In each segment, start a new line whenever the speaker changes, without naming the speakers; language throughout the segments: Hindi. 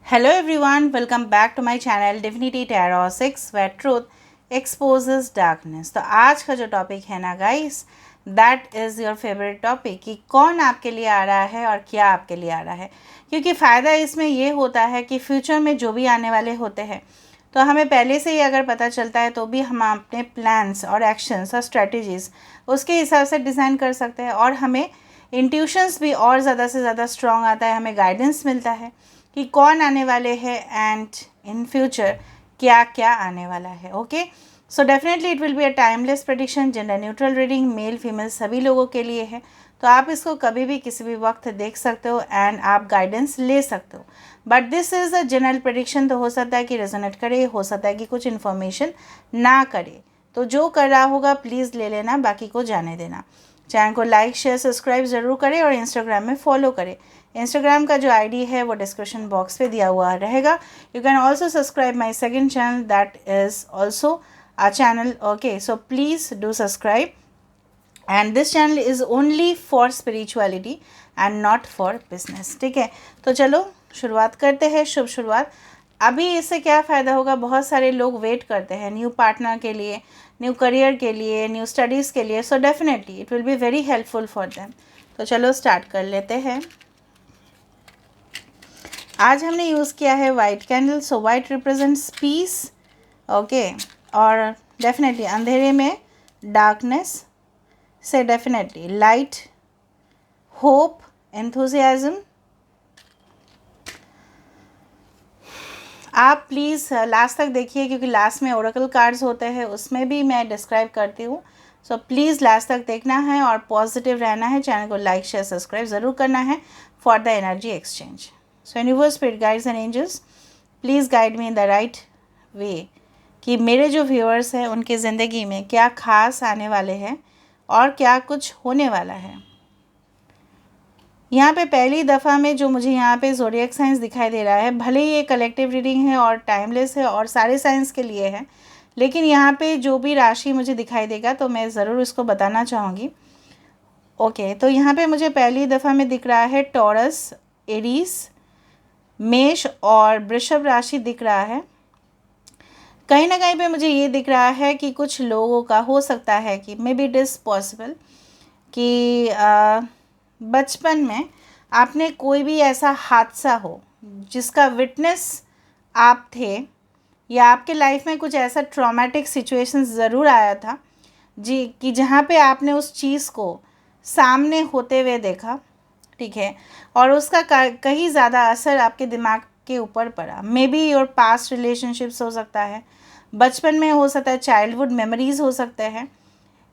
Hello everyone, welcome back to my channel Divinity Tarot 6 where truth exposes darkness। तो आज का जो टॉपिक है ना guys, that is your favourite topic कि कौन आपके लिए आ रहा है और क्या आपके लिए आ रहा है। क्योंकि फ़ायदा इसमें ये होता है कि फ्यूचर में जो भी आने वाले होते हैं तो हमें पहले से ही अगर पता चलता है तो भी हम अपने प्लान्स और एक्शंस और स्ट्रेटजीज़ उसके हिसाब से डिज़ाइन कर सकते हैं और हमें इंट्यूशंस भी और ज़्यादा से ज़्यादा स्ट्रॉन्ग आता है, हमें गाइडेंस मिलता है कि कौन आने वाले हैं एंड इन फ्यूचर क्या क्या आने वाला है। Okay, so definitely it will be a timeless prediction, gender neutral reading, male female सभी लोगों के लिए है। तो आप इसको कभी भी किसी भी वक्त देख सकते हो एंड आप गाइडेंस ले सकते हो। But this is a general prediction, तो हो सकता है कि रेजोनेट करे, हो सकता है कि कुछ इन्फॉर्मेशन ना करे। तो जो कर रहा होगा प्लीज़ ले लेना, बाकी को जाने देना। चैनल को लाइक शेयर सब्सक्राइब ज़रूर करें और इंस्टाग्राम में फॉलो करें। इंस्टाग्राम का जो आईडी है वो डिस्क्रिप्शन बॉक्स पे दिया हुआ रहेगा। You can also subscribe my second channel that is also a channel. Okay, so please do subscribe and this channel is only for spirituality and not for business. ठीक है, तो चलो शुरुआत करते हैं। शुभ शुरुआत। अभी इससे क्या फ़ायदा होगा, बहुत सारे लोग वेट करते हैं न्यू पार्टनर के लिए, न्यू करियर के लिए, न्यू स्टडीज़ के लिए। So definitely it will be very helpful for them. तो चलो स्टार्ट कर लेते हैं। आज हमने यूज़ किया है white candle. So white represents peace. Okay, और डेफिनेटली अंधेरे में डार्कनेस से डेफिनेटली लाइट, होप, एंथुजियाज्म। आप प्लीज़ लास्ट तक देखिए क्योंकि लास्ट में ओरेकल कार्ड्स होते हैं, उसमें भी मैं डिस्क्राइब करती हूँ। सो प्लीज़ लास्ट तक देखना है और पॉजिटिव रहना है। चैनल को लाइक शेयर सब्सक्राइब ज़रूर करना है for the energy exchange. So universe, spirit guides and angels, please guide me in the right way कि मेरे जो व्यूअर्स हैं उनकी ज़िंदगी में क्या खास आने वाले हैं और क्या कुछ होने वाला है। यहाँ पे पहली दफ़ा में जो मुझे यहाँ पे ज़ोडिएक साइंस दिखाई दे रहा है, भले ही ये कलेक्टिव रीडिंग है और टाइमलेस है और सारे साइंस के लिए है, लेकिन यहाँ पे जो भी राशि मुझे दिखाई देगा तो मैं ज़रूर इसको बताना चाहूँगी। ओके, तो यहाँ पे मुझे पहली दफ़ा में दिख रहा है टॉरस, एरीज, मेष और वृषभ राशि दिख रहा है। कहीं ना कहीं पे मुझे ये दिख रहा है कि कुछ लोगों का हो सकता है कि maybe it is possible कि बचपन में आपने कोई भी ऐसा हादसा हो जिसका विटनेस आप थे, या आपके लाइफ में कुछ ऐसा ट्रॉमेटिक सिचुएशन ज़रूर आया था जी कि जहाँ पे आपने उस चीज़ को सामने होते हुए देखा। ठीक है, और उसका कहीं ज़्यादा असर आपके दिमाग के ऊपर पड़ा। May be your past relationships हो सकता है, बचपन में हो सकता है, चाइल्डहुड मेमोरीज़ हो सकते हैं,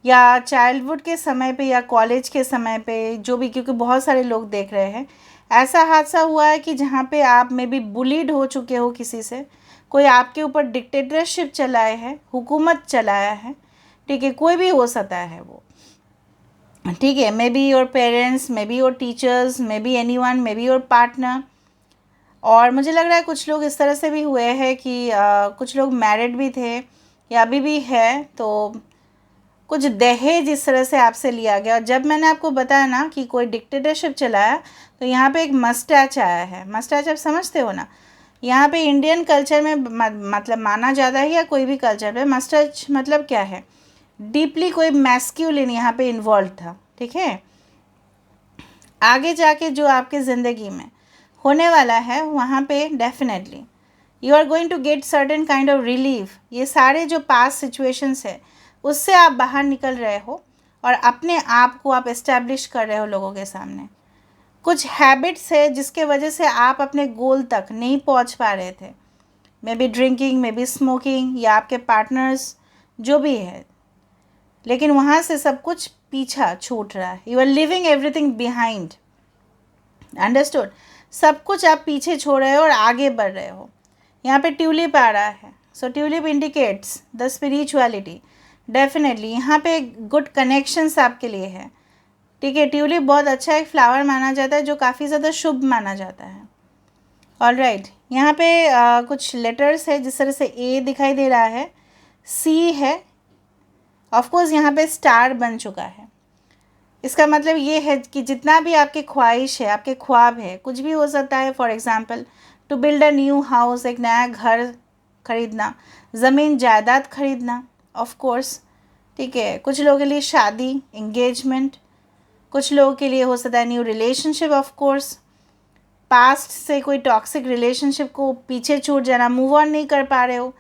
या चाइल्डहुड के समय पे या कॉलेज के समय पे जो भी, क्योंकि बहुत सारे लोग देख रहे हैं ऐसा हादसा हुआ है कि जहाँ पे आप में भी बुलीड हो चुके हो किसी से, कोई आपके ऊपर डिक्टेटरशिप चलाए है, हुकूमत चलाया है। ठीक है, कोई भी हो सकता है वो। ठीक है, may be your parents, may be your teachers, may be anyone, may be your partner. और मुझे लग रहा है कुछ लोग इस तरह से भी हुए हैं कि कुछ लोग मैरिड भी थे या अभी भी है, तो कुछ दहेज इस तरह से आपसे लिया गया। और जब मैंने आपको बताया ना कि कोई डिक्टेटरशिप चलाया, तो यहाँ पे एक मस्टैच आया है। मस्टैच आप समझते हो ना, यहाँ पे इंडियन कल्चर में मतलब माना जाता है या कोई भी कल्चर में मस्टैच मतलब क्या है, डीपली कोई मैस्क्यूलिन यहाँ पे इन्वॉल्व था। ठीक है, आगे जाके जो आपके ज़िंदगी में होने वाला है वहाँ पे definitely you are going to get certain kind of relief. ये सारे जो पास्ट सिचुएशंस है उससे आप बाहर निकल रहे हो और अपने आप को आप इस्टेब्लिश कर रहे हो लोगों के सामने। कुछ हैबिट्स है जिसके वजह से आप अपने गोल तक नहीं पहुंच पा रहे थे, may be drinking, may be smoking, या आपके पार्टनर्स जो भी है, लेकिन वहाँ से सब कुछ पीछा छूट रहा है। You are living everything behind, understood. सब कुछ आप पीछे छोड़ रहे हो और आगे बढ़ रहे हो। यहाँ पे ट्यूलिप आ रहा है। So tulip indicates the spirituality. Definitely यहाँ पे गुड कनेक्शंस आपके लिए है। ठीक है, ट्यूलिप बहुत अच्छा एक फ्लावर माना जाता है जो काफ़ी ज़्यादा शुभ माना जाता है। ऑल राइट, यहाँ पे कुछ लेटर्स है, जिस तरह से ए दिखाई दे रहा है, सी है, ऑफकोर्स यहाँ पे स्टार बन चुका है। इसका मतलब ये है कि जितना भी आपकी ख्वाहिश है, आपके ख्वाब है, कुछ भी हो सकता है। For example to build a new house, एक नया घर खरीदना, ज़मीन जायदाद खरीदना ऑफ कोर्स, ठीक है। कुछ लोगों के लिए शादी, एंगेजमेंट, कुछ लोगों के लिए हो सकता है new relationship of course, past से कोई टॉक्सिक रिलेशनशिप को पीछे छूट जाना, मूव ऑन नहीं कर पा रहे हो,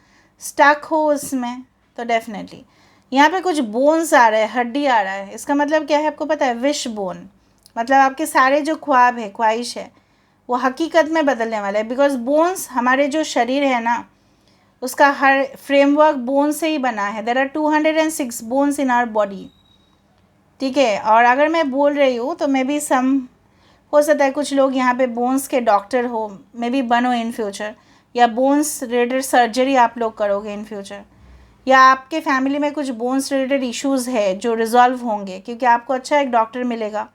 स्टक हो उसमें, तो डेफिनेटली यहाँ पे कुछ बोन्स आ रहे हैं, हड्डी आ रहा है। इसका मतलब क्या है आपको पता है? विश बोन, मतलब आपके सारे जो ख्वाब है, ख्वाहिश है, वो हकीकत में बदलने वाला है। बिकॉज बोन्स, हमारे जो शरीर है ना, उसका हर फ्रेमवर्क बोन से ही बना है। There are 206 bones in our body, ठीक है। और अगर मैं बोल रही हूँ तो मे बी सम, हो सकता है कुछ लोग यहाँ पे बोन्स के डॉक्टर हो, मे बी बनो इन फ्यूचर, या बोन्स रिलेटेड सर्जरी आप लोग करोगे इन फ्यूचर, या आपके फैमिली में कुछ बोन्स रिलेटेड इश्यूज़ है जो रिजॉल्व होंगे, क्योंकि आपको अच्छा एक डॉक्टर मिलेगा।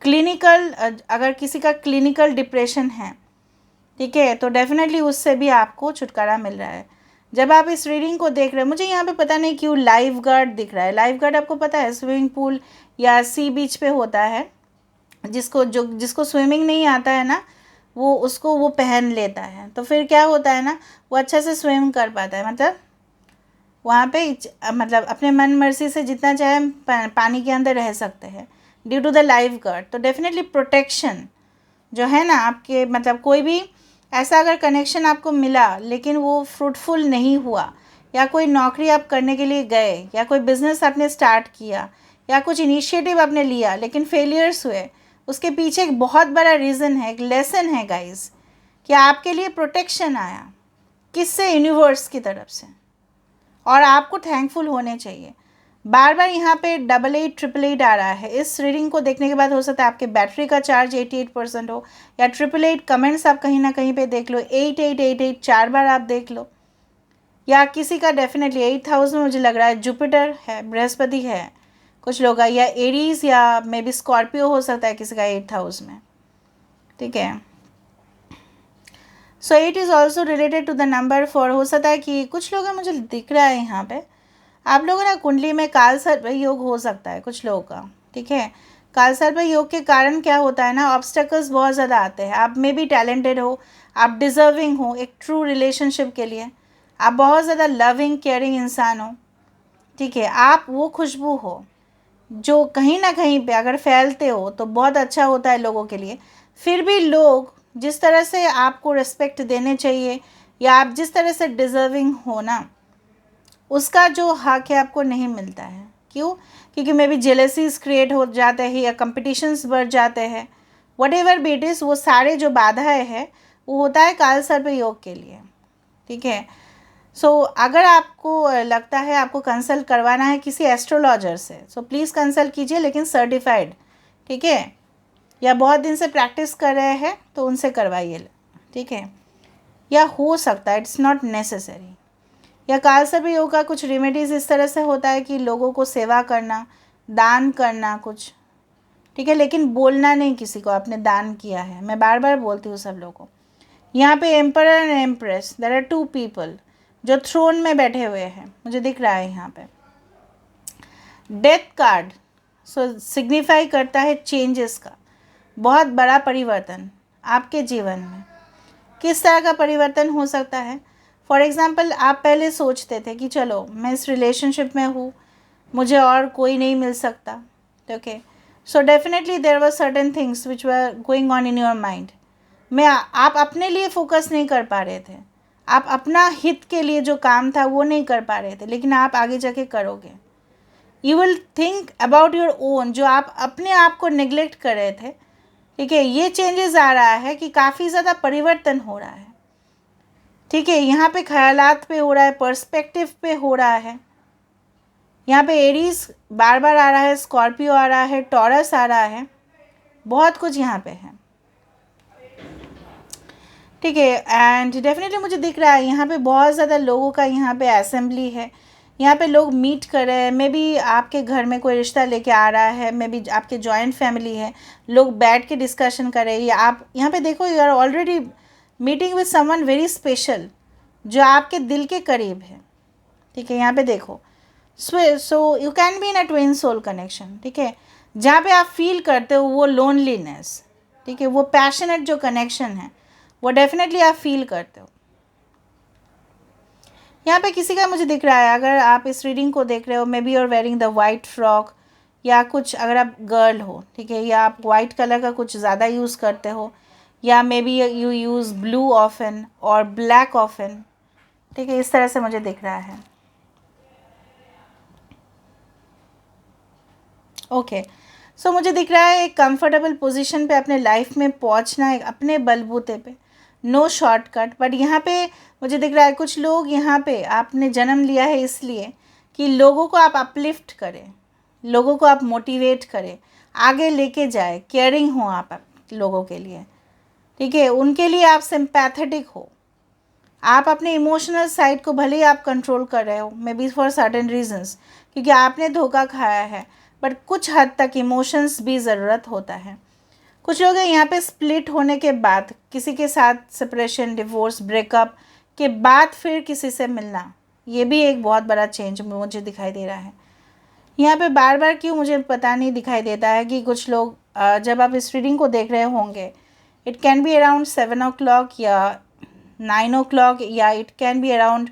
क्लिनिकल, अगर किसी का क्लिनिकल डिप्रेशन है, ठीक है, तो डेफिनेटली उससे भी आपको छुटकारा मिल रहा है। जब आप इस रीडिंग को देख रहे हो, मुझे यहाँ पे पता नहीं क्यों लाइफ गार्ड दिख रहा है। लाइफ गार्ड आपको पता है स्विमिंग पूल या सी बीच पे होता है, जिसको स्विमिंग नहीं आता है ना, वो पहन लेता है, तो फिर क्या होता है ना, वो अच्छे से स्विम कर पाता है। मतलब वहाँ पे मतलब अपने मन मर्जी से जितना चाहे पानी के अंदर रह सकते हैं due to the life guard. तो डेफिनेटली प्रोटेक्शन जो है ना आपके, मतलब कोई भी ऐसा अगर कनेक्शन आपको मिला लेकिन वो फ्रूटफुल नहीं हुआ, या कोई नौकरी आप करने के लिए गए, या कोई बिज़नेस आपने स्टार्ट किया, या कुछ इनिशिएटिव आपने लिया लेकिन फेलियर्स हुए, उसके पीछे एक बहुत बड़ा रीज़न है, एक लेसन है गाइस, कि आपके लिए प्रोटेक्शन आया। किससे? यूनिवर्स की तरफ से। और आपको थैंकफुल होने चाहिए। बार बार यहाँ पे 8888 आ रहा है। इस रीडिंग को देखने के बाद हो सकता है आपके बैटरी का चार्ज 88% हो, या 888 कमेंट्स आप कहीं ना कहीं पे देख लो, 8888 4 बार आप देख लो, या किसी का डेफिनेटली 8000 मुझे लग रहा है जुपिटर है, बृहस्पति है कुछ लोग का, या एरीज या मे बी स्कॉर्पियो हो सकता है किसी का 8000 में, ठीक है। So it is also related to the number 4। हो सकता है कि कुछ लोग हैं, मुझे दिख रहा है यहाँ पे, आप लोगों ना कुंडली में काल सर्प योग हो सकता है कुछ लोगों का, ठीक है। काल सर्प योग के कारण क्या होता है ना, ऑब्स्टेकल्स बहुत ज़्यादा आते हैं। आप में भी टैलेंटेड हो, आप डिज़र्विंग हो एक ट्रू रिलेशनशिप के लिए, आप बहुत ज़्यादा लविंग केयरिंग इंसान हो, ठीक है। आप वो खुशबू हो जो कहीं ना कहीं पे अगर फैलते हो तो बहुत अच्छा होता है लोगों के लिए। फिर भी लोग जिस तरह से आपको रिस्पेक्ट देने चाहिए, या आप जिस तरह से डिज़र्विंग हो ना, उसका जो हक है आपको नहीं मिलता है। क्यों? क्योंकि मे बी जेलसीज क्रिएट हो जाते हैं, या कंपटीशंस बढ़ जाते हैं, what ever be it is, वो सारे जो बाधाएं हैं वो होता है काल सर्प योग के लिए, ठीक है। सो अगर आपको लगता है आपको कंसल्ट करवाना है किसी एस्ट्रोलॉजर से, सो प्लीज़ कंसल्ट कीजिए, लेकिन सर्टिफाइड, ठीक है, या बहुत दिन से प्रैक्टिस कर रहे हैं तो उनसे करवाइए, ठीक है। या हो सकता है इट्स नॉट नेसेसरी। या काल सर्प योग का कुछ रेमेडीज़ इस तरह से होता है कि लोगों को सेवा करना, दान करना कुछ, ठीक है, लेकिन बोलना नहीं किसी को आपने दान किया है। मैं बार बार बोलती हूँ सब लोगों को। यहाँ पे emperor and empress, there are 2 people जो थ्रोन में बैठे हुए हैं, मुझे दिख रहा है यहाँ पे। डेथ कार्ड सो सिग्निफाई करता है चेंजेस का, बहुत बड़ा परिवर्तन आपके जीवन में। किस तरह का परिवर्तन हो सकता है? फॉर एग्ज़ाम्पल, आप पहले सोचते थे कि चलो मैं इस रिलेशनशिप में हूँ, मुझे और कोई नहीं मिल सकता, okay. So definitely there were certain things which were going on in your mind. आप अपने लिए फोकस नहीं कर पा रहे थे, आप अपना हित के लिए जो काम था वो नहीं कर पा रहे थे, लेकिन आप आगे जाके करोगे। You will think about your own, जो आप अपने आप को निगलेक्ट कर रहे थे, ठीक है। ये चेंजेस आ रहा है कि काफ़ी ज़्यादा परिवर्तन हो रहा है, ठीक है। यहाँ पे ख्यालात पे हो रहा है, पर्सपेक्टिव पे हो रहा है। यहाँ पे एरीज बार बार आ रहा है, स्कॉर्पियो आ रहा है, टॉरस आ रहा है, बहुत कुछ यहाँ पे है, ठीक है। एंड डेफिनेटली मुझे दिख रहा है यहाँ पे बहुत ज़्यादा लोगों का यहाँ पे असेंबली है, यहाँ पे लोग मीट कर रहे हैं। मे बी आपके घर में कोई रिश्ता लेके आ रहा है, मे बी आपके जॉइंट फैमिली है, लोग बैठ के डिस्कशन कर रहे हैं, या आप यहाँ पे देखो you are already meeting with someone very special जो आपके दिल के करीब है, ठीक है। यहाँ पे देखो so you can be in a twin soul connection, ठीक है, जहाँ पे आप फील करते हो वो लोनलीनेस, ठीक है, वो पैशनेट जो कनेक्शन है वो डेफिनेटली आप फील करते हो। यहाँ पे किसी का मुझे दिख रहा है, अगर आप इस रीडिंग को देख रहे हो, maybe you are wearing the white frock, या कुछ अगर आप गर्ल हो, ठीक है, या आप वाइट कलर का कुछ ज़्यादा यूज़ करते हो, या may be you use blue often और ब्लैक ऑफन, ठीक है, इस तरह से मुझे दिख रहा है। ओके, सो मुझे दिख रहा है एक कंफर्टेबल पोजीशन पे अपने लाइफ में पहुंचना है अपने बलबूते पे, नो शॉर्टकट। बट यहाँ पे मुझे दिख रहा है कुछ लोग यहाँ पे आपने जन्म लिया है इसलिए कि लोगों को आप अपलिफ्ट करें, लोगों को आप मोटिवेट करें, आगे लेके जाए, केयरिंग हो आप लोगों के लिए, ठीक है, उनके लिए आप सिंपैथेटिक हो। आप अपने इमोशनल साइड को भले ही आप कंट्रोल कर रहे हो, may be for certain reasons, क्योंकि आपने धोखा खाया है, बट कुछ हद तक इमोशंस भी ज़रूरत होता है। कुछ लोग हैं यहाँ पे स्प्लिट होने के बाद, किसी के साथ सेपरेशन, डिवोर्स, ब्रेकअप के बाद फिर किसी से मिलना, ये भी एक बहुत बड़ा चेंज मुझे दिखाई दे रहा है। यहाँ पे बार बार क्यों मुझे पता नहीं दिखाई देता है कि कुछ लोग जब आप इस रीडिंग को देख रहे होंगे, it can be around 7 o'clock या 9 o'clock, या it can be around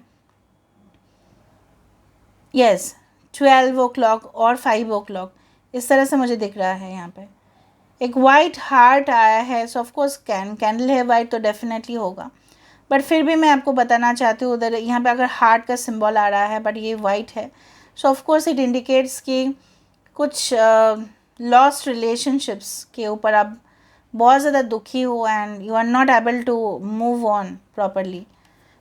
12 o'clock और 5 o'clock, इस तरह से मुझे दिख रहा है। यहाँ पे एक वाइट हार्ट आया है, सो ऑफकोर्स कैंडल है वाइट तो डेफिनेटली होगा, बट फिर भी मैं आपको बताना चाहती हूँ उधर यहाँ पे अगर हार्ट का सिंबल आ रहा है बट ये वाइट है, सो ऑफकोर्स इट इंडिकेट्स कि कुछ लॉस्ट रिलेशनशिप्स के ऊपर आप बहुत ज़्यादा दुखी हो and you are not able to move on properly.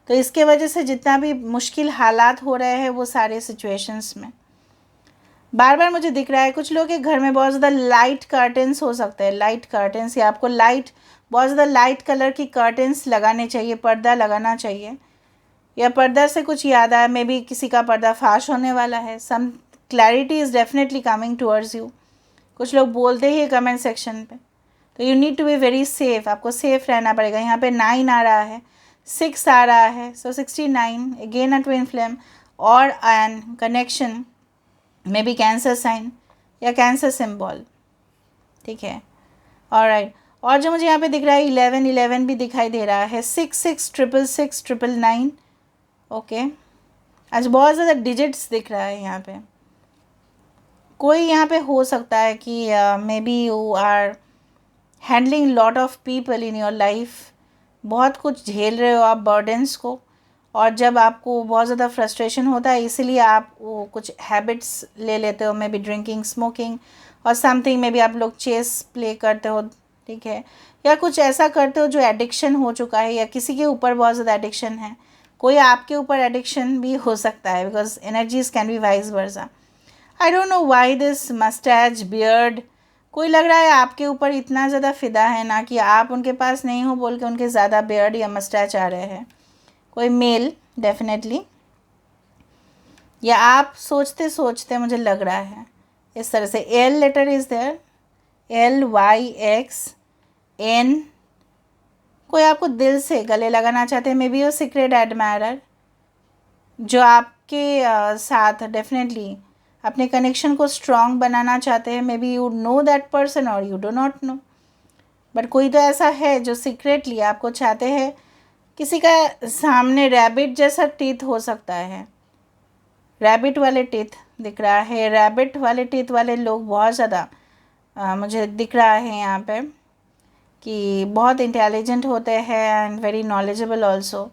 तो इसके वजह से जितना भी मुश्किल हालात हो रहे हैं वो सारे सिचुएशंस में बार बार मुझे दिख रहा है कुछ लोग के घर में बहुत ज़्यादा लाइट कर्टेंस हो सकते हैं, लाइट कर्टेंस, या आपको लाइट बहुत ज़्यादा लाइट कलर की कर्टेंस लगाने चाहिए, पर्दा लगाना चाहिए, या पर्दा से कुछ याद आया, मे बी किसी का पर्दा फाश होने वाला है, some clarity is definitely coming towards you, कुछ लोग बोलते ही कमेंट सेक्शन पे। तो you need to be very safe, आपको सेफ़ रहना पड़ेगा। यहाँ पे 9 आ रहा है, 6 आ रहा है, so 69 again a twin flame और an connection, maybe cancer sign या कैंसर सिंबल, ठीक है, ऑलराइट। और जो मुझे यहाँ पे दिख रहा है 11 भी दिखाई दे रहा है, 6666 699, ओके। आज बहुत ज़्यादा डिजिट्स दिख रहा है यहाँ पे। कोई यहाँ पे हो सकता है कि maybe you are handling lot of people in your life, बहुत कुछ झेल रहे हो आप बर्डन्स को, और जब आपको बहुत ज़्यादा फ्रस्ट्रेशन होता है इसीलिए आप वो कुछ हैबिट्स ले लेते हो, मे बी ड्रिंकिंग, स्मोकिंग और समथिंग, मे बी आप लोग चेस प्ले करते हो, ठीक है, या कुछ ऐसा करते हो जो एडिक्शन हो चुका है, या किसी के ऊपर बहुत ज़्यादा एडिक्शन है, कोई आपके ऊपर एडिक्शन भी हो सकता है, because energies can be wise versa. I don't know why this moustache beard, कोई लग रहा है आपके ऊपर इतना ज़्यादा फ़िदा है ना कि आप उनके पास नहीं हो बोल के उनके ज़्यादा बियर्ड या मस्टैच आ रहे हैं, कोई मेल डेफिनेटली, या आप सोचते सोचते मुझे लग रहा है इस तरह से। L letter is there, LYXN, कोई आपको दिल से गले लगाना चाहते हैं, maybe your secret admirer जो आपके साथ डेफिनेटली अपने कनेक्शन को स्ट्रॉन्ग बनाना चाहते हैं, maybe you know that person और you do not know, but कोई तो ऐसा है जो सीक्रेटली आपको चाहते हैं। किसी का सामने रैबिट जैसा टीथ हो सकता है, रैबिट वाले टीथ दिख रहा है, रैबिट वाले टीथ वाले लोग बहुत ज़्यादा मुझे दिख रहा है यहाँ पे कि बहुत इंटेलिजेंट होते हैं एंड वेरी नॉलेजेबल ऑल्सो।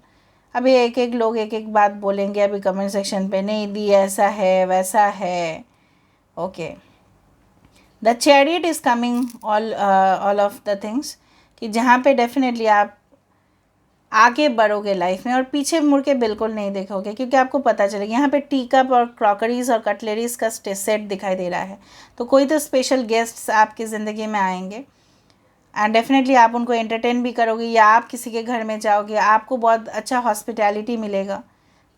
अभी एक एक लोग एक एक बात बोलेंगे अभी कमेंट सेक्शन पे, नहीं दी ऐसा है वैसा है, okay. The chariot is coming all of the things, कि जहाँ पे डेफिनेटली आप आगे बढ़ोगे लाइफ में और पीछे मुड़ के बिल्कुल नहीं देखोगे, क्योंकि आपको पता चलेगा। यहाँ पे टी कप और क्रॉकरीज और कटलरीज का सेट दिखाई दे रहा है, तो कोई तो स्पेशल गेस्ट्स आपकी ज़िंदगी में आएंगे एंड डेफिनेटली आप उनको एंटरटेन भी करोगे, या आप किसी के घर में जाओगे, आपको बहुत अच्छा हॉस्पिटैलिटी मिलेगा,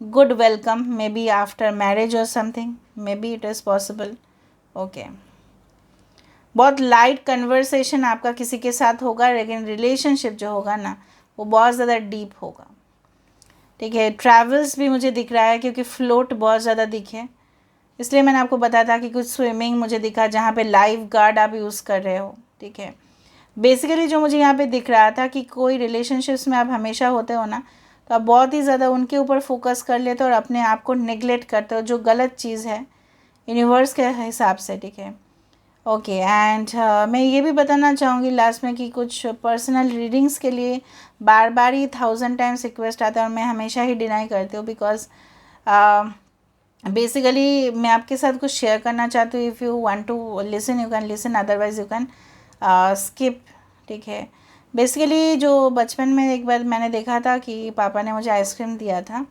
good welcome, maybe after marriage और something, maybe it is possible, okay. बहुत लाइट कन्वर्सेशन आपका किसी के साथ होगा, लेकिन रिलेशनशिप जो होगा ना वो बहुत ज़्यादा डीप होगा, ठीक है। ट्रैवल्स भी मुझे दिख रहा है क्योंकि फ्लोट बहुत ज़्यादा दिखे, इसलिए मैंने आपको बताया था कि कुछ स्विमिंग मुझे दिखा जहाँ पे लाइफ गार्ड आप यूज़ कर रहे हो, ठीक है। बेसिकली जो मुझे यहाँ पे दिख रहा था कि कोई रिलेशनशिप्स में आप हमेशा होते हो ना, तो आप बहुत ही ज़्यादा उनके ऊपर फोकस कर लेते हो और अपने आप को नेग्लेक्ट करते हो, जो गलत चीज़ है यूनिवर्स के हिसाब से, ठीक है। ओके एंड मैं ये भी बताना चाहूँगी लास्ट में कि कुछ पर्सनल रीडिंग्स के लिए बार बार ही 1000 टाइम्स रिक्वेस्ट आता है और मैं हमेशा ही डिनाई करती हूँ, बिकॉज बेसिकली मैं आपके साथ कुछ शेयर करना चाहती हूँ। If you want to listen you can listen, otherwise you can skip, ठीक है। बेसिकली जो बचपन में एक बार मैंने देखा था कि पापा ने मुझे आइसक्रीम दिया था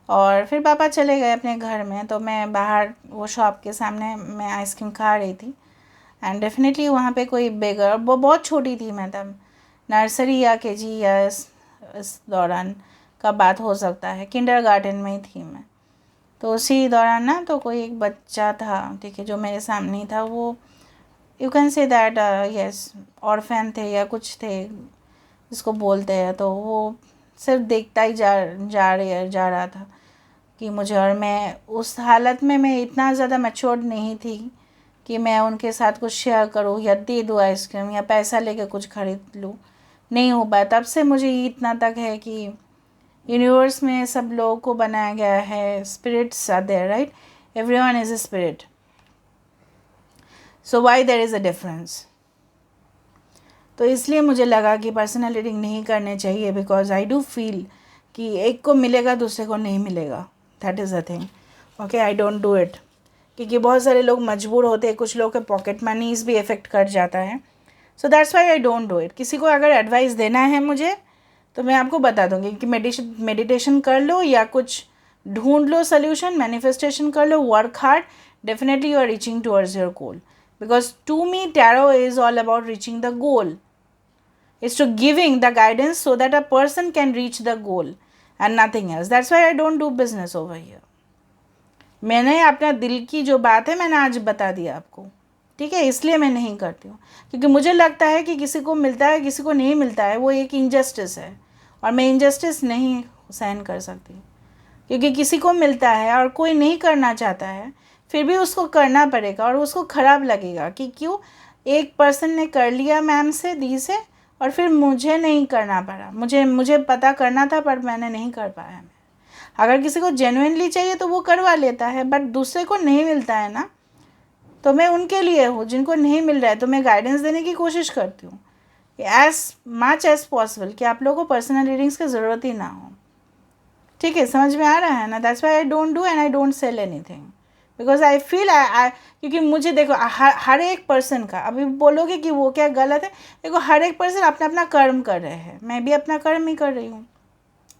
और फिर पापा चले गए अपने घर में, तो मैं बाहर वो शॉप के सामने मैं आइसक्रीम खा रही थी एंड डेफिनेटली वहाँ पे कोई बेगर, वो बहुत छोटी थी, मैं तब नर्सरी या केजी या इस दौरान का बात हो सकता है, किंडरगार्टन में ही थी मैं। तो उसी दौरान ना तो कोई एक बच्चा था, ठीक है, जो मेरे सामने ही था, वो you can say that yes orphan थे या कुछ थे जिसको बोलते हैं, तो वो सिर्फ देखता ही जा रहा था कि मुझे, और मैं उस हालत में मैं इतना ज़्यादा मैच्योर्ड नहीं थी कि मैं उनके साथ कुछ शेयर करूँ या दे दूँ आइसक्रीम या पैसा लेके कुछ ख़रीद लूँ, नहीं हो पाया। तब से मुझे इतना तक है कि यूनिवर्स में सब लोगों को बनाया गया है, spirits are there, right, everyone is a spirit, so why there is a difference. तो इसलिए मुझे लगा कि पर्सनल रीडिंग नहीं करने चाहिए, बिकॉज आई डू फील कि एक को मिलेगा दूसरे को नहीं मिलेगा, that is a thing. Okay, I don't do it, क्योंकि बहुत सारे लोग मजबूर होते हैं, कुछ लोगों के पॉकेट मनीज भी इफ़ेक्ट कर जाता है, so that's why I don't do it. किसी को अगर एडवाइस देना है मुझे तो मैं आपको बता दूंगी कि मेडिटेशन कर लो या कुछ ढूंढ लो सोल्यूशन, मैनिफेस्टेशन कर लो, work hard, definitely you are reaching towards your goal, because to me tarot is all about reaching the goal, is to giving the guidance so that a person can reach the goal and nothing else. That's why I don't do business over here. मैंने अपना दिल की जो बात है मैंने आज बता दिया आपको, ठीक है, इसलिए मैं नहीं करती हूँ, क्योंकि मुझे लगता है कि किसी को मिलता है किसी को नहीं मिलता है, वो एक इनजस्टिस है और मैं इनजस्टिस नहीं सहन कर सकती, क्योंकि किसी को मिलता है और कोई नहीं करना चाहता है, फिर भी उसको करना पड़ेगा और उसको ख़राब लगेगा कि क्यों एक पर्सन ने कर लिया मैम से, दी से, और फिर मुझे नहीं करना पड़ा, मुझे पता करना था पर मैंने नहीं कर पाया। अगर किसी को जेन्युइनली चाहिए तो वो करवा लेता है, बट दूसरे को नहीं मिलता है ना, तो मैं उनके लिए हूँ, जिनको नहीं मिल रहा है तो मैं गाइडेंस देने की कोशिश करती हूँ एज मच एज पॉसिबल कि आप लोगों को पर्सनल रीडिंग्स की ज़रूरत ही ना हो, ठीक है, समझ में आ रहा है ना। That's why I don't do and I don't sell anything, because I feel क्योंकि मुझे देखो हर एक पर्सन का, अभी बोलोगे कि वो क्या गलत है, देखो हर एक पर्सन अपना अपना कर्म कर रहे हैं, मैं भी अपना कर्म ही कर रही हूँ,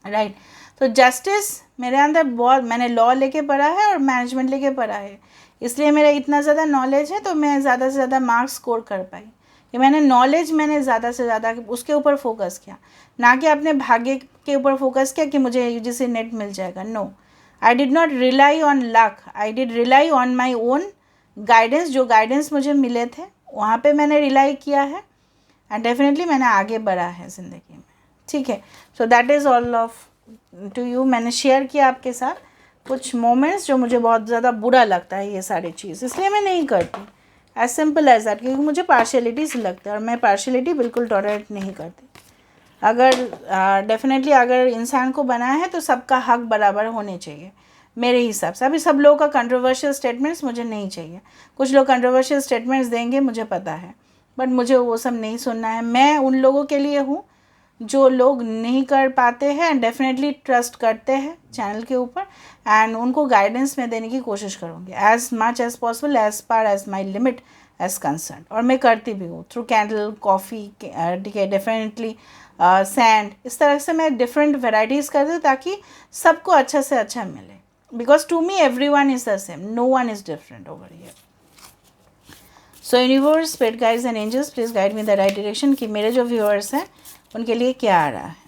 राइट। तो जस्टिस मेरे अंदर बहुत, मैंने लॉ लेके पढ़ा है और मैनेजमेंट लेके पढ़ा है, इसलिए मेरा इतना ज़्यादा नॉलेज है, तो मैं ज़्यादा से ज़्यादा मार्क्स स्कोर कर पाई कि मैंने ज़्यादा से ज़्यादा उसके ऊपर फोकस किया, ना कि अपने भाग्य के ऊपर फोकस किया कि मुझे यूजीसी नेट मिल जाएगा। No, I did not rely on luck, I did rely on my own guidance, जो गाइडेंस मुझे मिले थे वहाँ पे मैंने रिलाई किया है एंड डेफिनेटली मैंने आगे बढ़ा है ज़िंदगी में, ठीक है। So that is all of to you, मैंने शेयर किया आपके साथ कुछ मोमेंट्स जो मुझे बहुत ज़्यादा बुरा लगता है ये सारी चीज़, इसलिए मैं नहीं करती, एज सिंपल एज दैट, क्योंकि मुझे पार्शियलिटी से लगता है और मैं पार्शियलिटी बिल्कुल टॉलरेट नहीं करती। अगर डेफिनेटली अगर इंसान को बनाया है तो सबका हक बराबर होने चाहिए मेरे हिसाब से। अभी सब लोगों का कंट्रोवर्शियल स्टेटमेंट्स मुझे नहीं चाहिए, कुछ लोग कंट्रोवर्शियल स्टेटमेंट्स देंगे मुझे पता है, बट मुझे वो सब नहीं सुनना है। मैं उन लोगों के लिए हूँ जो लोग नहीं कर पाते हैं एंड डेफिनेटली ट्रस्ट करते हैं चैनल के ऊपर, एंड उनको गाइडेंस में देने की कोशिश करूँगी as much as possible, as per as my limit as concern, और मैं करती भी हूँ थ्रू कैंडल, कॉफ़ी, ठीक है, डेफिनेटली सैंड, इस तरह से मैं डिफरेंट वेराइटीज़ करती हूँ ताकि सबको अच्छा से अच्छा मिले, because to me every one is the same, no one is different over here. So universe, spirit guides and angels, please guide me the right direction कि मेरे जो व्यूअर्स हैं उनके लिए क्या आ रहा है।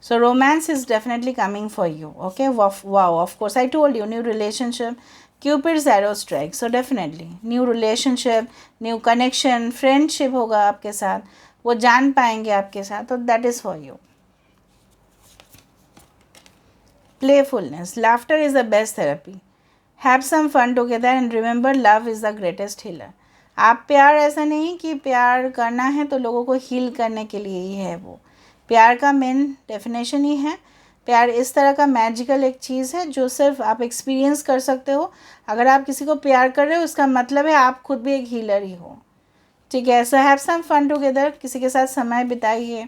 So romance is definitely coming for you, okay? Wow, of course, I told you, new relationship, Cupid's arrow strike, so definitely new relationship, new connection, friendship होगा आपके साथ, वो जान पाएंगे आपके साथ, तो that is for you. playfulness. Laughter is the best therapy. Have some fun together and remember love is the greatest healer. आप प्यार ऐसा नहीं कि प्यार करना है तो लोगों को हील करने के लिए ही है, वो प्यार का मेन डेफिनेशन ही है। प्यार इस तरह का मैजिकल एक चीज़ है जो सिर्फ आप एक्सपीरियंस कर सकते हो। अगर आप किसी को प्यार कर रहे हो उसका मतलब है आप खुद भी एक हीलर ही हो, ठीक है। So have some fun together, किसी के साथ समय बिताइए,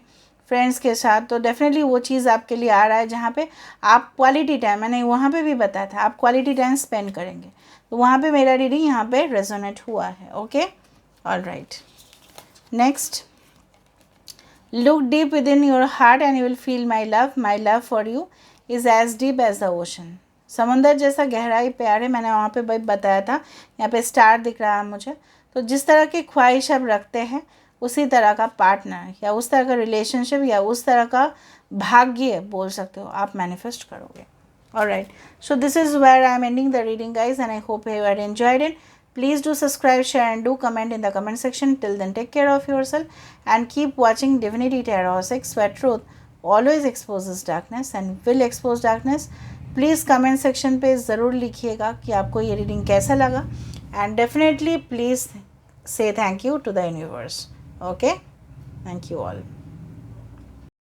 फ्रेंड्स के साथ, तो डेफिनेटली वो चीज़ आपके लिए आ रहा है जहाँ पे आप क्वालिटी टाइम, मैंने वहाँ पे भी बताया था आप क्वालिटी टाइम स्पेंड करेंगे, तो वहाँ पे मेरा रीडिंग यहाँ पे रेजोनेट हुआ है। Okay, alright. Next, look deep within your heart and you will feel my love for you is as deep as the ocean. समंदर जैसा गहराई प्यार है, मैंने वहाँ पे बताया था। यहाँ पे स्टार दिख रहा है मुझे, तो जिस तरह की ख्वाहिश आप रखते हैं उसी तरह का पार्टनर या उस तरह का रिलेशनशिप या उस तरह का भाग्य बोल सकते हो आप मैनिफेस्ट करोगे। Alright, so this is where I am ending the reading guys and I hope you have enjoyed it. Please do subscribe, share and do comment in the comment section. Till then, take care of yourself and keep watching Divinity Tarot 6, where truth always exposes darkness and will expose darkness. Please comment section पे ज़रूर लिखिएगा कि आपको ये रीडिंग कैसा लगा, and definitely please say thank you to the universe. Okay, thank you all.